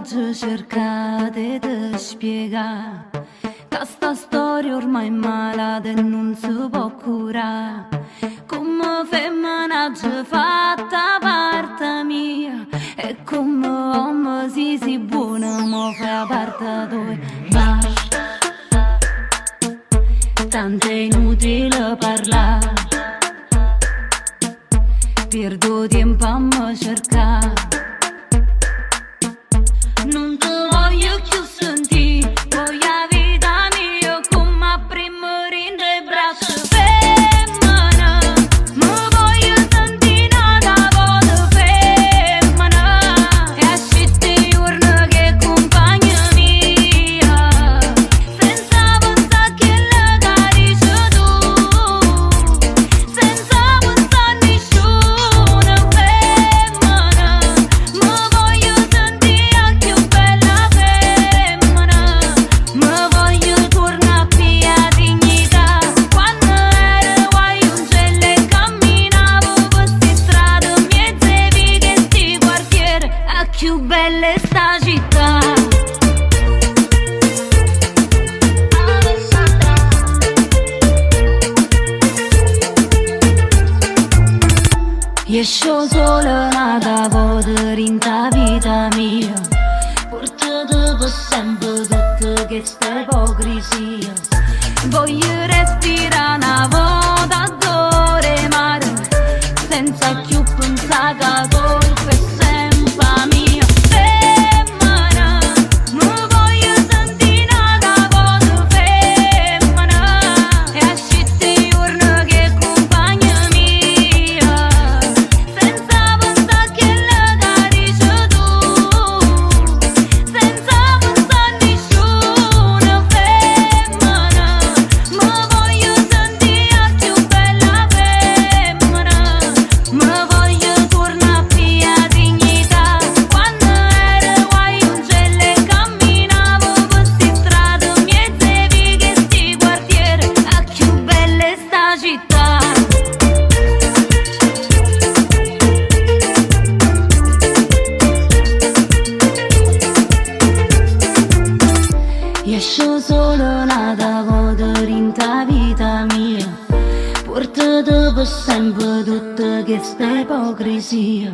viaggio cercate di spiegare che sta storia ormai è malata e non si può curare. Come femminaccia fatta parte mia e come uomo si buono mo fa parte tua. Basta, tanto è inutile parlare, perdo tempo a me cercare. Non ti voglio più sentire, voglio la vita mia come prima rindo e braccia. Femmina, mi voglio sentire nata voce femmina, e a scelte giorni che compagna mia, senza pensare che la carici tu, senza pensare a nessuna. Femmina, mi voglio sentire più bella femmina, mi voglio tornare via dignità. Quando ero guaiuncella e camminavo per sti strade miezze vighe e sti quartieri, a più bella è sta città. Esco solo nata voce in ta vita mia, portato per sempre tutta questa ipocrisia. Voglio respirare una volta d'ore mare, senza più pensare che colpa è sempre mia. Femmina, mi voglio sentire nata voce femmina, e a scelte giorni che compagna mia, senza pensare che la carici tu, senza pensare a nessuna. Femmina, mi voglio sentire più bella femmina, mi voglio tornare via dignità. Quando ero guaiuncella e camminavo per sti strade miezze vighe e sti quartieri, a più bella è sta città. Esco solo nata voce in ta vita mia, portato per sempre tutta questa ipocrisia.